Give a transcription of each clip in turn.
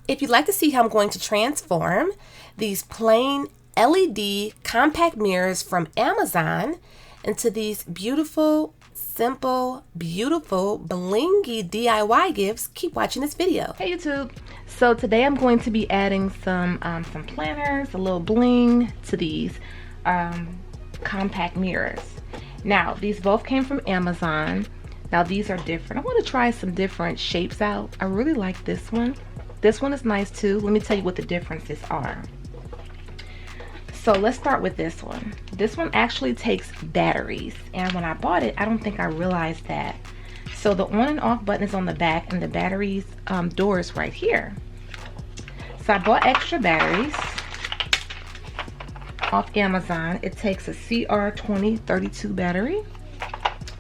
If you'd like to see how I'm going to transform these plain LED compact mirrors from Amazon into these beautiful, simple, beautiful, blingy DIY gifts, keep watching this video. Hey YouTube! So today I'm going to be adding some planners, a little bling to these compact mirrors. Now these both came from Amazon. Now these are different. I want to try some different shapes out. I really like this one. This one is nice too. Let me tell you what the differences are. So let's start with this one. This one actually takes batteries, and when I bought it, I don't think I realized that. So the on and off button is on the back, and the batteries door is right here. So I bought extra batteries off Amazon. It takes a CR2032 battery.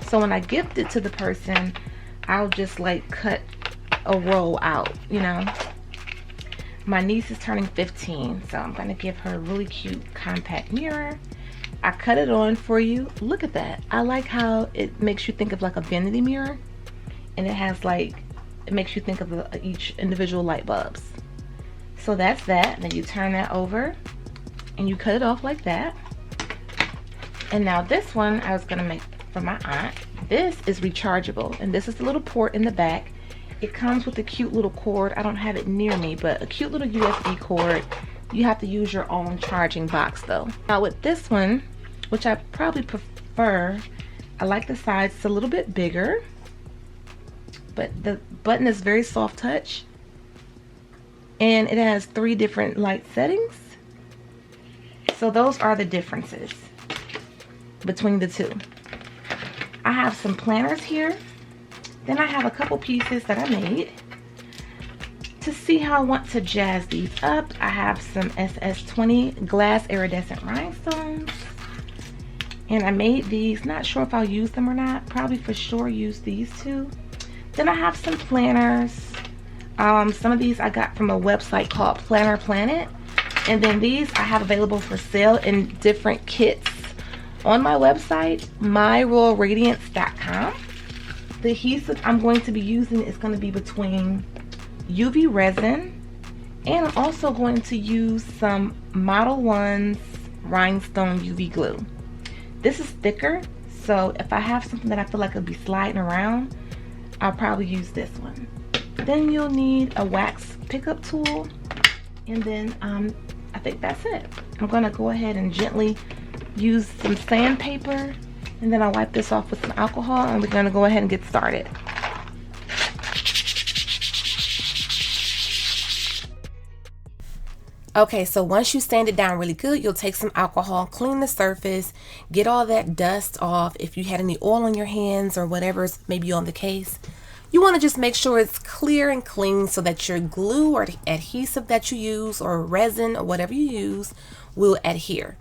So when I gift it to the person, I'll just like cut a roll out, you know. My niece is turning 15, so I'm going to give her a really cute compact mirror. I cut it on for you. Look at that. I like how it makes you think of like a vanity mirror, and it has like, it makes you think of each individual light bulbs. So that's that. Then you turn that over and you cut it off like that. And now this one I was going to make for my aunt. This is rechargeable, and this is the little port in the back. It comes with a cute little cord. I don't have it near me, but a cute little USB cord. You have to use your own charging box though. Now with this one, which I probably prefer, I like the size. It's a little bit bigger, but the button is very soft touch, and it has 3 different light settings. So those are the differences between the two. I have some planners here. Then I have a couple pieces that I made to see how I want to jazz these up. I have some SS20 glass iridescent rhinestones, and I made these. Not sure if I'll use them or not. Probably for sure use these two. Then I have some planners. Some of these I got from a website called Planner Planet, and then these I have available for sale in different kits on my website, myroyalradiance.com. The adhesive I'm going to be using is going to be between UV resin, and I'm also going to use some Model 1's rhinestone UV glue. This is thicker, so if I have something that I feel like it'll be sliding around, I'll probably use this one. Then you'll need a wax pickup tool, and then I think that's it. I'm going to go ahead and gently use some sandpaper, and then I'll wipe this off with some alcohol, and we're going to go ahead and get started. Okay, so once you sand it down really good, you'll take some alcohol, clean the surface, get all that dust off. If you had any oil on your hands or whatever's maybe on the case, you want to just make sure it's clear and clean so that your glue or adhesive that you use or resin or whatever you use will adhere.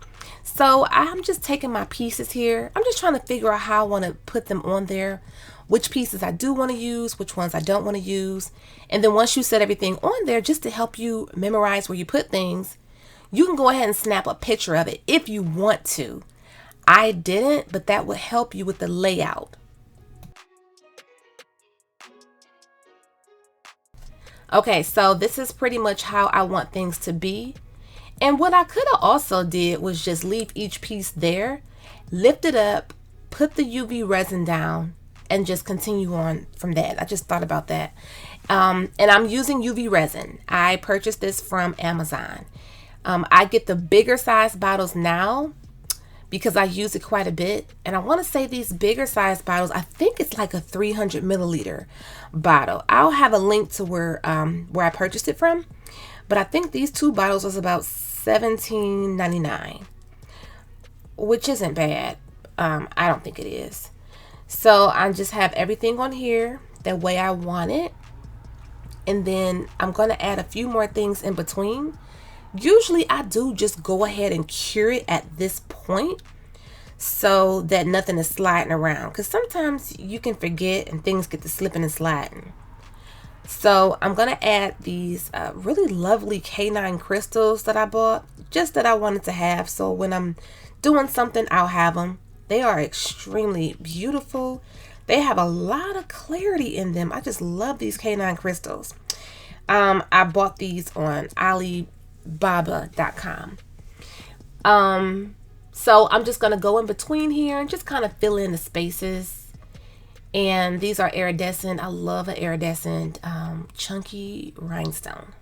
So I'm just taking my pieces here. I'm just trying to figure out how I want to put them on there, which pieces I do want to use, which ones I don't want to use. And then once you set everything on there, just to help you memorize where you put things, you can go ahead and snap a picture of it if you want to. I didn't, but that would help you with the layout. Okay, so this is pretty much how I want things to be. And what I could have also did was just leave each piece there, lift it up, put the UV resin down, and just continue on from that. I just thought about that. And I'm using UV resin. I purchased this from Amazon. I get the bigger size bottles now because I use it quite a bit. And I want to say these bigger size bottles, I think it's like a 300 milliliter bottle. I'll have a link to where I purchased it from. But I think these 2 bottles was about $17.99, which isn't bad. I don't think it is. So I just have everything on here the way I want it, and then I'm going to add a few more things in between. Usually I do just go ahead and cure it at this point so that nothing is sliding around, because sometimes you can forget and things get to slipping and sliding. So I'm going to add these really lovely canine crystals that I bought, just that I wanted to have. So when I'm doing something, I'll have them. They are extremely beautiful. They have a lot of clarity in them. I just love these canine crystals. I bought these on Alibaba.com. So I'm just gonna go in between here and just kind of fill in the spaces. And these are iridescent. I love an iridescent chunky rhinestone.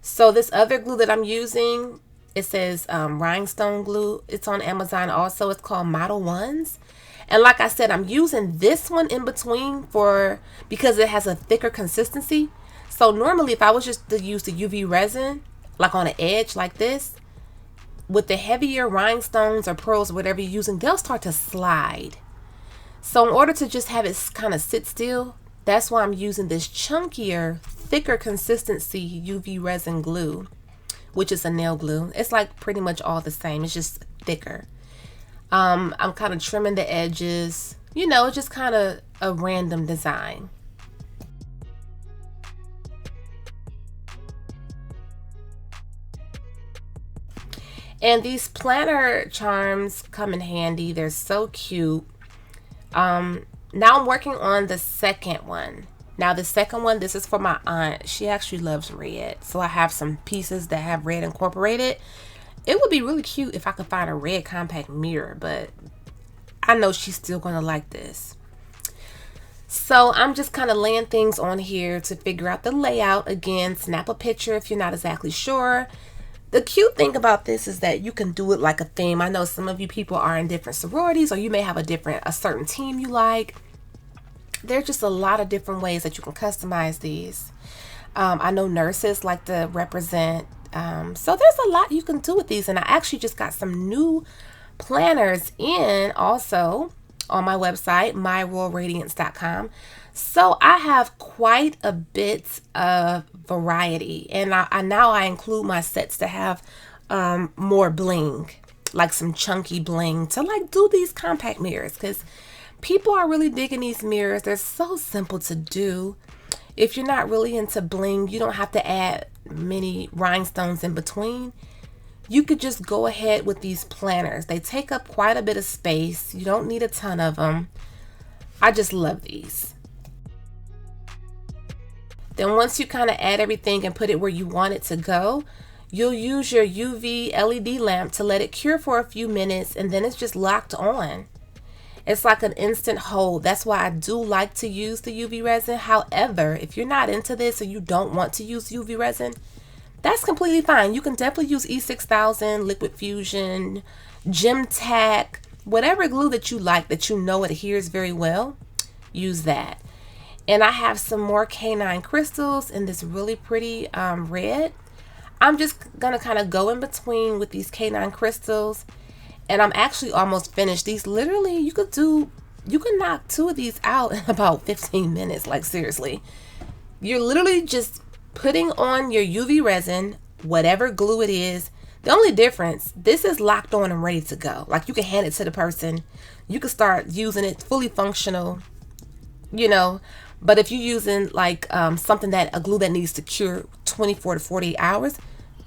So this other glue that I'm using, it says rhinestone glue. It's on Amazon also. It's called Model Ones. And like I said, I'm using this one in between because it has a thicker consistency. So normally if I was just to use the UV resin, like on an edge like this, with the heavier rhinestones or pearls or whatever you're using, they'll start to slide. So in order to just have it kind of sit still, that's why I'm using this chunkier, thicker consistency UV resin glue, which is a nail glue. It's like pretty much all the same. It's just thicker. I'm kind of trimming the edges. You know, it's just kind of a random design. And these planner charms come in handy. They're so cute. Now I'm working on the second one. Now the second one, this is for my aunt. She actually loves red. So I have some pieces that have red incorporated. It would be really cute if I could find a red compact mirror, but I know she's still going to like this. So I'm just kind of laying things on here to figure out the layout. Again, snap a picture if you're not exactly sure. The cute thing about this is that you can do it like a theme. I know some of you people are in different sororities, or you may have a certain team you like. There's just a lot of different ways that you can customize these. I know nurses like to represent. So there's a lot you can do with these. And I actually just got some new planners in also on my website, myroyalradiance.com. So I have quite a bit of variety. And now I include my sets to have more bling, like some chunky bling to like do these compact mirrors, because people are really digging these mirrors. They're so simple to do. If you're not really into bling, you don't have to add many rhinestones in between. You could just go ahead with these planners. They take up quite a bit of space. You don't need a ton of them. I just love these. Then once you kind of add everything and put it where you want it to go, you'll use your UV LED lamp to let it cure for a few minutes, and then it's just locked on. It's like an instant hold. That's why I do like to use the UV resin. However, if you're not into this or you don't want to use UV resin, that's completely fine. You can definitely use E6000, Liquid Fusion, Gem Tack, whatever glue that you like that you know adheres very well, use that. And I have some more canine crystals in this really pretty red. I'm just gonna kind of go in between with these canine crystals. And I'm actually almost finished. These literally, you can knock 2 of these out in about 15 minutes. Like seriously, you're literally just putting on your UV resin, whatever glue it is. The only difference, this is locked on and ready to go. Like you can hand it to the person. You can start using it fully functional, you know. But if you're using like a glue that needs to cure 24 to 48 hours,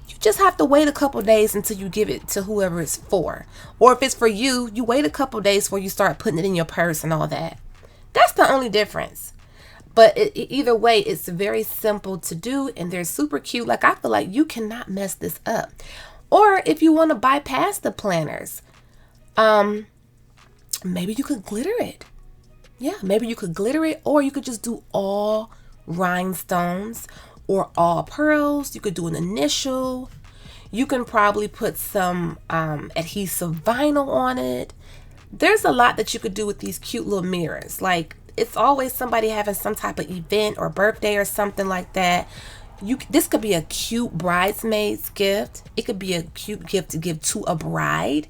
you just have to wait a couple days until you give it to whoever it's for. Or if it's for you, you wait a couple days before you start putting it in your purse and all that. That's the only difference. But either way, it's very simple to do and they're super cute. Like I feel like you cannot mess this up. Or if you want to bypass the planners, maybe you could glitter it. Yeah, maybe you could glitter it, or you could just do all rhinestones or all pearls. You could do an initial. You can probably put some adhesive vinyl on it. There's a lot that you could do with these cute little mirrors. Like it's always somebody having some type of event or birthday or something like that. This could be a cute bridesmaid's gift. It could be a cute gift to give to a bride.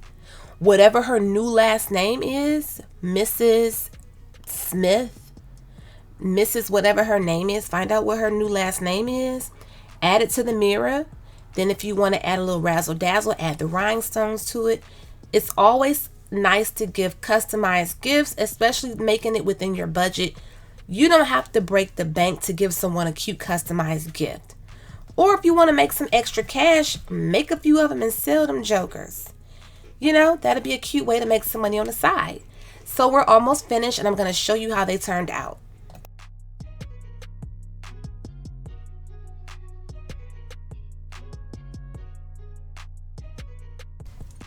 Whatever her new last name is, Mrs. Smith, Mrs. whatever her name is, find out what her new last name is, add it to the mirror. Then if you want to add a little razzle dazzle, add the rhinestones to it. It's always nice to give customized gifts, especially making it within your budget. You don't have to break the bank to give someone a cute customized gift. Or if you want to make some extra cash, make a few of them and sell them jokers. You know, that'd be a cute way to make some money on the side. So we're almost finished, and I'm going to show you how they turned out.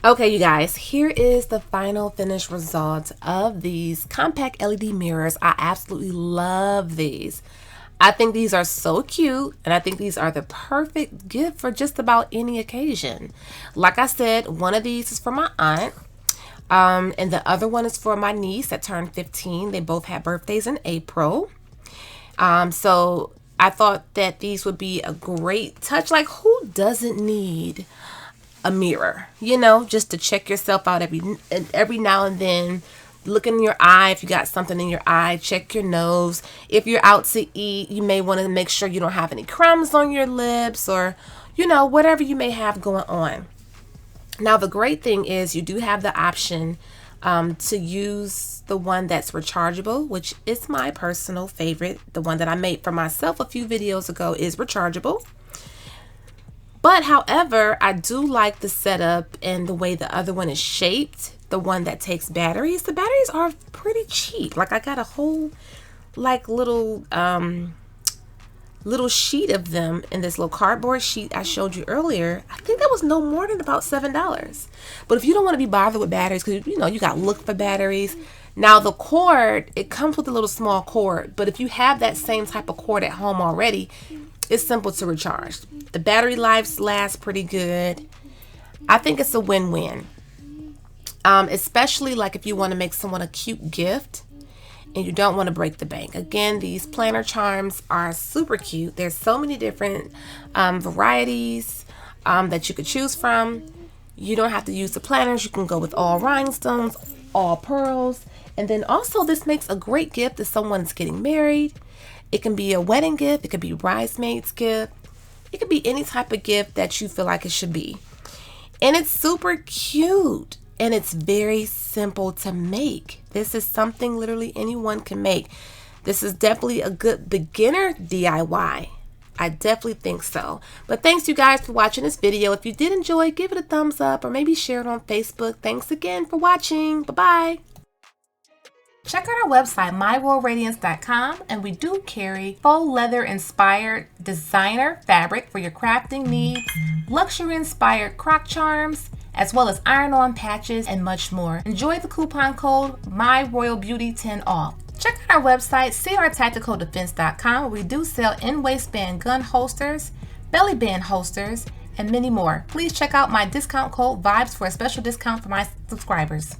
Okay, you guys, here is the final finished result of these compact LED mirrors. I absolutely love these. I think these are so cute, and I think these are the perfect gift for just about any occasion. Like I said, one of these is for my aunt, and the other one is for my niece that turned 15. They both had birthdays in April. So I thought that these would be a great touch. Like, who doesn't need a mirror, you know, just to check yourself out every now and then. Look in your eye if you got something in your eye. Check your nose. If you're out to eat, you may want to make sure you don't have any crumbs on your lips, or, you know, whatever you may have going on. Now, the great thing is you do have the option to use the one that's rechargeable, which is my personal favorite. The one that I made for myself a few videos ago is rechargeable. But however, I do like the setup and the way the other one is shaped, the one that takes batteries. The batteries are pretty cheap. Like, I got a whole like little sheet of them in this little cardboard sheet I showed you earlier. I think that was no more than about $7. But if you don't want to be bothered with batteries, because you know you got to look for batteries. Now the cord, it comes with a little small cord, but if you have that same type of cord at home already, it's simple to recharge. The battery lives last pretty good. I think it's a win-win. Especially like if you want to make someone a cute gift and you don't want to break the bank. Again, these planner charms are super cute. There's so many different varieties that you could choose from. You don't have to use the planners. You can go with all rhinestones, all pearls. And then also this makes a great gift if someone's getting married. It can be a wedding gift. It could be a bridesmaid's gift. It could be any type of gift that you feel like it should be. And it's super cute. And it's very simple to make. This is something literally anyone can make. This is definitely a good beginner DIY. I definitely think so. But thanks you guys for watching this video. If you did enjoy, give it a thumbs up or maybe share it on Facebook. Thanks again for watching. Bye-bye. Check out our website, myroyalradiance.com, and we do carry faux leather inspired designer fabric for your crafting needs, luxury inspired croc charms, as well as iron-on patches and much more. Enjoy the coupon code MyRoyalBeauty10OFF. Check out our website, crtacticaldefense.com, where we do sell in-waistband gun holsters, belly band holsters, and many more. Please check out my discount code VIBES for a special discount for my subscribers.